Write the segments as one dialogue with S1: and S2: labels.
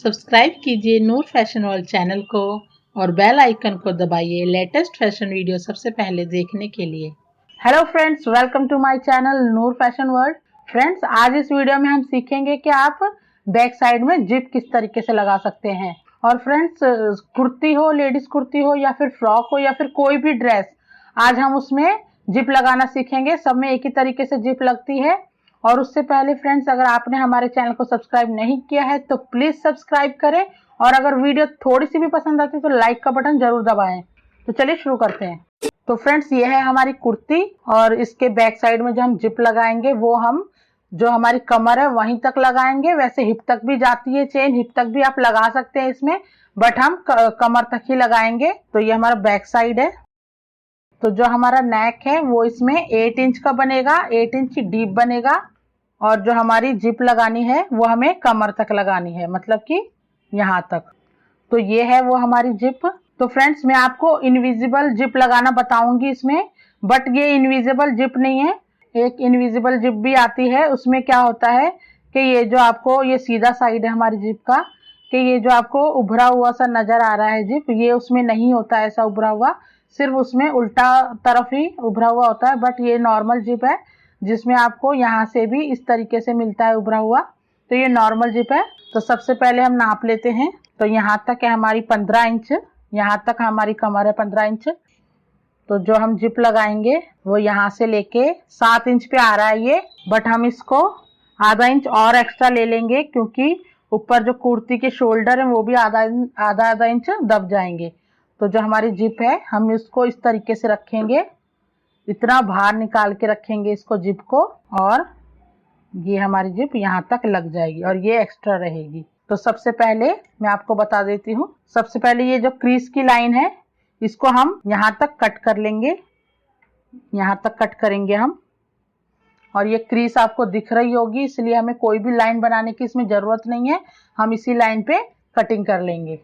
S1: Subscribe कीजिए नूर fashion world channel को और बेल आइकन को दबाइए लेटेस्ट फैशन वीडियो सबसे पहले देखने के लिए। Hello friends, welcome to my channel Noor fashion world. Friends, आज इस वीडियो में हम सीखेंगे कि आप बैक साइड में जिप किस तरीके से लगा सकते हैं। और फ्रेंड्स, कुर्ती हो, लेडीज कुर्ती हो या फिर फ्रॉक हो या फिर कोई भी ड्रेस, आज हम उसमें जिप लगाना सीखेंगे। सब में एक ही तरीके से जिप लगती है। और उससे पहले फ्रेंड्स, अगर आपने हमारे चैनल को सब्सक्राइब नहीं किया है तो प्लीज सब्सक्राइब करें, और अगर वीडियो थोड़ी सी भी पसंद आती है तो लाइक का बटन जरूर दबाएं। तो चलिए शुरू करते हैं। तो फ्रेंड्स, ये है हमारी कुर्ती और इसके बैक साइड में जो हम जिप लगाएंगे वो हम जो हमारी कमर है वहीं तक लगाएंगे। वैसे हिप तक भी जाती है चेन, हिप तक भी आप लगा सकते हैं इसमें, बट हम कमर तक ही लगाएंगे। तो ये हमारा बैक साइड है। तो जो हमारा नेक है वो इसमें 8 इंच का बनेगा, 8 इंच की डीप बनेगा। और जो हमारी जिप लगानी है वो हमें कमर तक लगानी है, मतलब कि यहाँ तक। तो ये है वो हमारी जिप। तो फ्रेंड्स, मैं आपको इनविजिबल जिप लगाना बताऊंगी इसमें, बट ये इनविजिबल जिप नहीं है। एक इनविजिबल जिप भी आती है। उसमें क्या होता है कि ये जो आपको ये सीधा साइड है हमारी जिप का, कि ये जो आपको उभरा हुआ सा नजर आ रहा है जिप, ये उसमें नहीं होता ऐसा उभरा हुआ, सिर्फ उसमें उल्टा तरफ ही उभरा हुआ होता है। बट ये नॉर्मल जिप है जिसमें आपको यहाँ से भी इस तरीके से मिलता है उभरा हुआ। तो ये नॉर्मल जिप है। तो सबसे पहले हम नाप लेते हैं। तो यहाँ तक है हमारी 15 इंच, यहाँ तक हमारी कमर है 15 इंच। तो जो हम जिप लगाएंगे वो यहाँ से लेके 7 इंच पे आ रहा है ये, बट हम इसको आधा इंच और एक्स्ट्रा ले लेंगे क्योंकि ऊपर जो कुर्ती के शोल्डर है वो भी आधा इंच दब जाएंगे। तो जो हमारी जिप है हम इसको इस तरीके से रखेंगे, इतना बाहर निकाल के रखेंगे इसको जिप को, और ये हमारी जिप यहाँ तक लग जाएगी और ये एक्स्ट्रा रहेगी। तो सबसे पहले मैं आपको बता देती हूँ। सबसे पहले ये जो क्रीज की लाइन है इसको हम यहाँ तक कट कर लेंगे, यहाँ तक कट करेंगे हम। और ये क्रीज आपको दिख रही होगी, इसलिए हमें कोई भी लाइन बनाने की इसमें जरूरत नहीं है, हम इसी लाइन पे कटिंग कर लेंगे।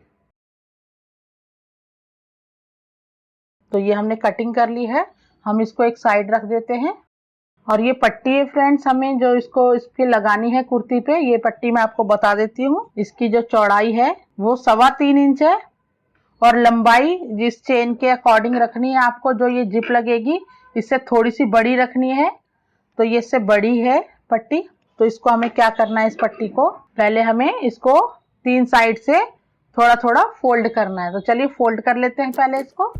S1: तो ये हमने कटिंग कर ली है, हम इसको एक साइड रख देते हैं। और ये पट्टी है फ्रेंड्स, हमें जो इसको इस पे लगानी है कुर्ती पे, ये पट्टी मैं आपको बता देती हूँ। इसकी जो चौड़ाई है वो 3.25 इंच है, और लंबाई जिस चेन के अकॉर्डिंग रखनी है आपको, जो ये जिप लगेगी इससे थोड़ी सी बड़ी रखनी है। तो ये इससे बड़ी है पट्टी। तो इसको हमें क्या करना है, इस पट्टी को पहले हमें इसको 3 साइड से थोड़ा थोड़ा फोल्ड करना है। तो चलिए फोल्ड कर लेते हैं पहले इसको।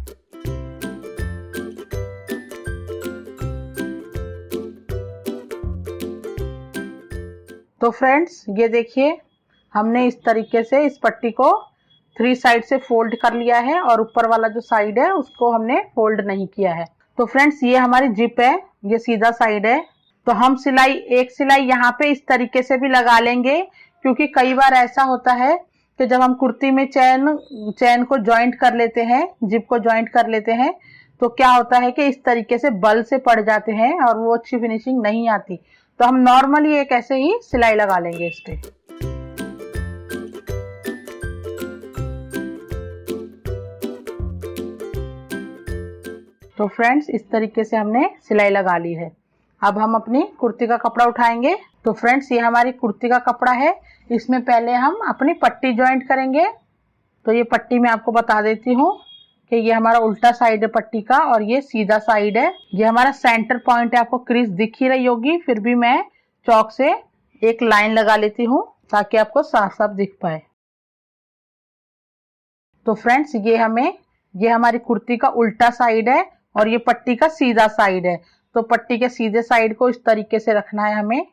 S1: तो फ्रेंड्स, ये देखिए हमने इस तरीके से इस पट्टी को 3 साइड से फोल्ड कर लिया है, और ऊपर वाला जो साइड है उसको हमने फोल्ड नहीं किया है। तो फ्रेंड्स, ये हमारी जिप है, ये सीधा साइड है। तो हम एक सिलाई यहाँ पे इस तरीके से भी लगा लेंगे, क्योंकि कई बार ऐसा होता है कि जब हम कुर्ती में चैन को ज्वाइंट कर लेते हैं, जिप को ज्वाइंट कर लेते हैं, तो क्या होता है कि इस तरीके से बल से पड़ जाते हैं और वो अच्छी फिनिशिंग नहीं आती। तो हम नॉर्मली एक ऐसे ही सिलाई लगा लेंगे इस पे। तो फ्रेंड्स, इस तरीके से हमने सिलाई लगा ली है। अब हम अपनी कुर्ती का कपड़ा उठाएंगे। तो फ्रेंड्स, ये हमारी कुर्ती का कपड़ा है, इसमें पहले हम अपनी पट्टी ज्वाइंट करेंगे। तो ये पट्टी मैं आपको बता देती हूँ कि ये हमारा उल्टा साइड है पट्टी का और ये सीधा साइड है। ये हमारा सेंटर पॉइंट है, आपको क्रीज दिख ही रही होगी, फिर भी मैं चौक से एक लाइन लगा लेती हूँ ताकि आपको साफ साफ दिख पाए। तो फ्रेंड्स, ये हमारी कुर्ती का उल्टा साइड है और ये पट्टी का सीधा साइड है। तो पट्टी के सीधे साइड को इस तरीके से रखना है हमें,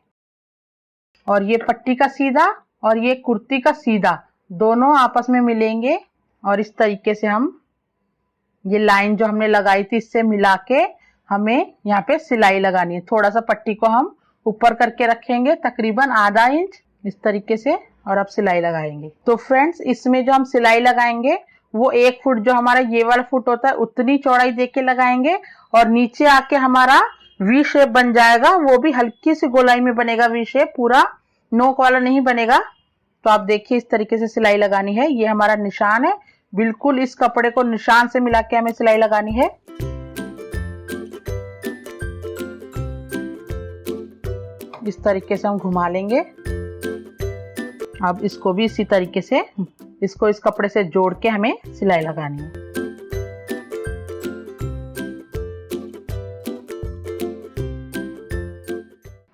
S1: और ये पट्टी का सीधा और ये कुर्ती का सीधा दोनों आपस में मिलेंगे, और इस तरीके से हम ये लाइन जो हमने लगाई थी इससे मिला के हमें यहाँ पे सिलाई लगानी है। थोड़ा सा पट्टी को हम ऊपर करके रखेंगे, तकरीबन आधा इंच इस तरीके से, और अब सिलाई लगाएंगे। तो फ्रेंड्स, इसमें जो हम सिलाई लगाएंगे वो 1 फुट, जो हमारा ये वाला फुट होता है उतनी चौड़ाई देख के लगाएंगे, और नीचे आके हमारा वी शेप बन जाएगा, वो भी हल्की सी गोलाई में बनेगा वी शेप, पूरा नोक वाला नहीं बनेगा। तो आप देखिए इस तरीके से सिलाई लगानी है। ये हमारा निशान है, बिल्कुल इस कपड़े को निशान से मिला के हमें सिलाई लगानी है। इस तरीके से हम घुमा लेंगे। अब इसको भी इसी तरीके से इसको इस कपड़े से जोड़ के हमें सिलाई लगानी है।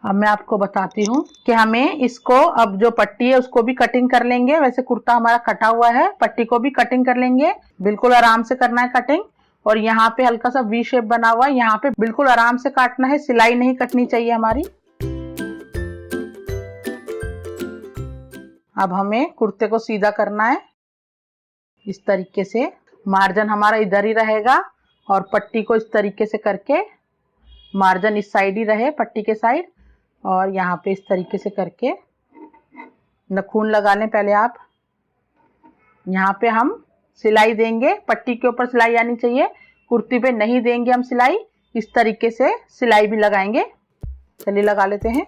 S1: अब मैं आपको बताती हूँ कि हमें इसको अब जो पट्टी है उसको भी कटिंग कर लेंगे। वैसे कुर्ता हमारा कटा हुआ है, पट्टी को भी कटिंग कर लेंगे। बिल्कुल आराम से करना है कटिंग। और यहाँ पे हल्का सा वी शेप बना हुआ है, यहाँ पे बिल्कुल आराम से काटना है, सिलाई नहीं कटनी चाहिए हमारी। अब हमें कुर्ते को सीधा करना है इस तरीके से। मार्जिन हमारा इधर ही रहेगा और पट्टी को इस तरीके से करके मार्जिन इस साइड ही रहे, पट्टी के साइड। और यहाँ पे इस तरीके से करके नखून लगा लें पहले आप। यहाँ पे हम सिलाई देंगे, पट्टी के ऊपर सिलाई आनी चाहिए, कुर्ती पे नहीं देंगे हम सिलाई। इस तरीके से सिलाई भी लगाएंगे। चलिए लगा लेते हैं।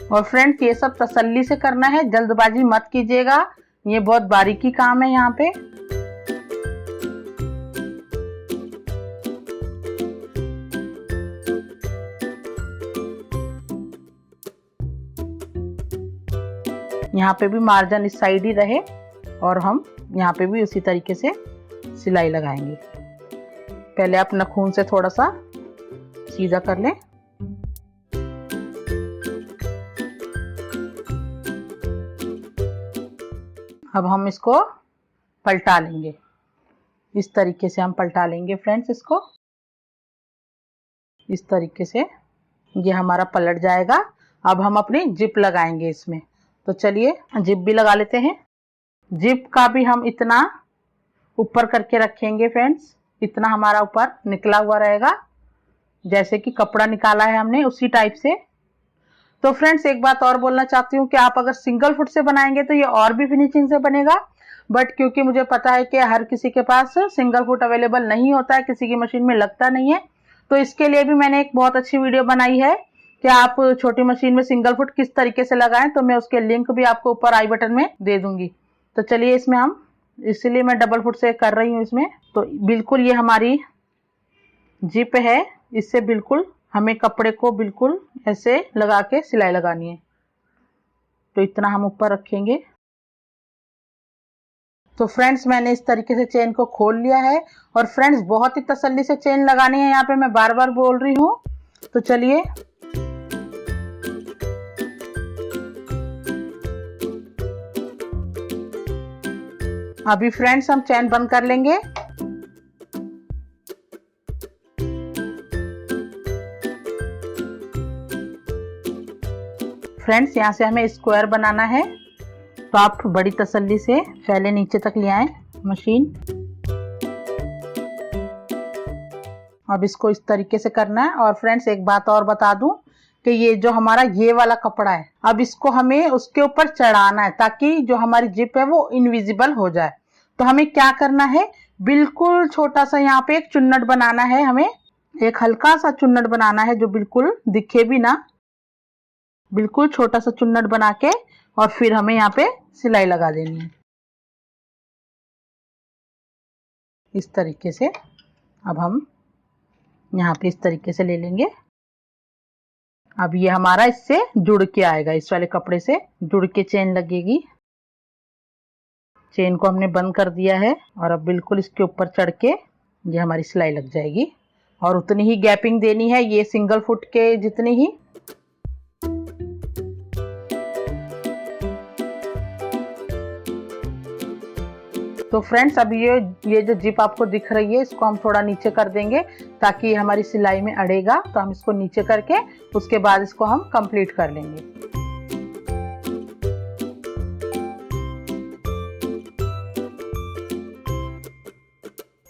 S1: और फ्रेंड्स ये सब तसल्ली से करना है, जल्दबाजी मत कीजिएगा, ये बहुत बारीकी काम है। यहाँ पे भी मार्जिन इस साइड ही रहे और हम यहाँ पे भी उसी तरीके से सिलाई लगाएंगे। पहले आप नखून से थोड़ा सा सीधा कर लें। अब हम इसको पलटा लेंगे, इस तरीके से हम पलटा लेंगे फ्रेंड्स इसको। इस तरीके से ये हमारा पलट जाएगा। अब हम अपनी जिप लगाएंगे इसमें। तो चलिए जिप भी लगा लेते हैं। जिप का भी हम इतना ऊपर करके रखेंगे फ्रेंड्स, इतना हमारा ऊपर निकला हुआ रहेगा, जैसे कि कपड़ा निकाला है हमने उसी टाइप से। तो फ्रेंड्स एक बात और बोलना चाहती हूँ कि आप अगर सिंगल फुट से बनाएंगे तो ये और भी फिनिशिंग से बनेगा, बट क्योंकि मुझे पता है कि हर किसी के पास सिंगल फुट अवेलेबल नहीं होता है, किसी की मशीन में लगता नहीं है, तो इसके लिए भी मैंने एक बहुत अच्छी वीडियो बनाई है कि आप छोटी मशीन में सिंगल फुट किस तरीके से लगाएं। तो मैं उसके लिंक भी आपको ऊपर आई बटन में दे दूंगी। तो चलिए इसमें हम, इसलिए मैं डबल फुट से कर रही हूँ इसमें। तो बिल्कुल ये हमारी जिप है, इससे बिल्कुल हमें कपड़े को बिल्कुल ऐसे लगा के सिलाई लगानी है। तो इतना हम ऊपर रखेंगे। तो फ्रेंड्स मैंने इस तरीके से चेन को खोल लिया है। और फ्रेंड्स बहुत ही तसल्ली से चेन लगानी है, यहाँ पे मैं बार बार बोल रही हूँ। तो चलिए अभी फ्रेंड्स हम चेन बंद कर लेंगे। फ्रेंड्स यहाँ से हमें स्क्वायर बनाना है, तो आप बड़ी तसल्ली से पहले नीचे तक ले आए मशीन। अब इसको इस तरीके से करना है। और फ्रेंड्स एक बात और बता दूं कि ये जो हमारा ये वाला कपड़ा है, अब इसको हमें उसके ऊपर चढ़ाना है ताकि जो हमारी जिप है वो इनविजिबल हो जाए। तो हमें क्या करना है, बिल्कुल छोटा सा यहाँ पे एक चुन्नट बनाना है, हमें एक हल्का सा चुन्नट बनाना है जो बिल्कुल दिखे भी ना, बिल्कुल छोटा सा चुन्नट बना के और फिर हमें यहाँ पे सिलाई लगा देनी है इस तरीके से। अब हम यहाँ पे इस तरीके से ले लेंगे। अब ये हमारा इससे जुड़ के आएगा, इस वाले कपड़े से जुड़ के चेन लगेगी। चेन को हमने बंद कर दिया है और अब बिल्कुल इसके ऊपर चढ़ के ये हमारी सिलाई लग जाएगी। और उतनी ही गैपिंग देनी है, ये सिंगल फुट के जितनी ही। तो फ्रेंड्स अब ये जो जिप आपको दिख रही है, इसको हम थोड़ा नीचे कर देंगे ताकि हमारी सिलाई में अड़ेगा। तो हम इसको नीचे करके उसके बाद इसको हम कंप्लीट कर लेंगे।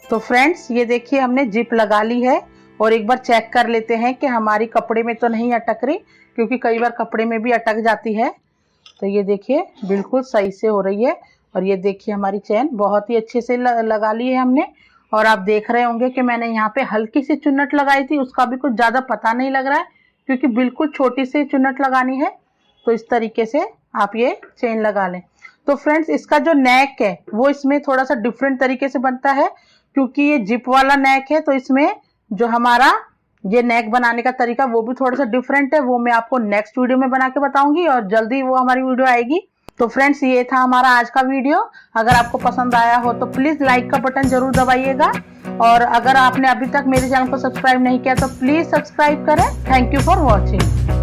S1: तो फ्रेंड्स ये देखिए हमने जिप लगा ली है। और एक बार चेक कर लेते हैं कि हमारी कपड़े में तो नहीं अटक रही, क्योंकि कई बार कपड़े में भी अटक जाती है। तो ये देखिए बिल्कुल सही से हो रही है। और ये देखिए हमारी चेन बहुत ही अच्छे से लगा ली है हमने। और आप देख रहे होंगे कि मैंने यहाँ पे हल्की सी चुन्नट लगाई थी, उसका भी कुछ ज़्यादा पता नहीं लग रहा है क्योंकि बिल्कुल छोटी सी चुन्नट लगानी है। तो इस तरीके से आप ये चेन लगा लें। तो फ्रेंड्स इसका जो नेक है वो इसमें थोड़ा सा डिफरेंट तरीके से बनता है, क्योंकि ये जिप वाला नेक है। तो इसमें जो हमारा ये नेक बनाने का तरीका वो भी थोड़ा सा डिफरेंट है, वो मैं आपको नेक्स्ट वीडियो में बना के बताऊंगी और जल्दी वो हमारी वीडियो आएगी। तो फ्रेंड्स ये था हमारा आज का वीडियो। अगर आपको पसंद आया हो तो प्लीज लाइक का बटन जरूर दबाइएगा, और अगर आपने अभी तक मेरे चैनल को सब्सक्राइब नहीं किया तो प्लीज सब्सक्राइब करें। Thank you for watching.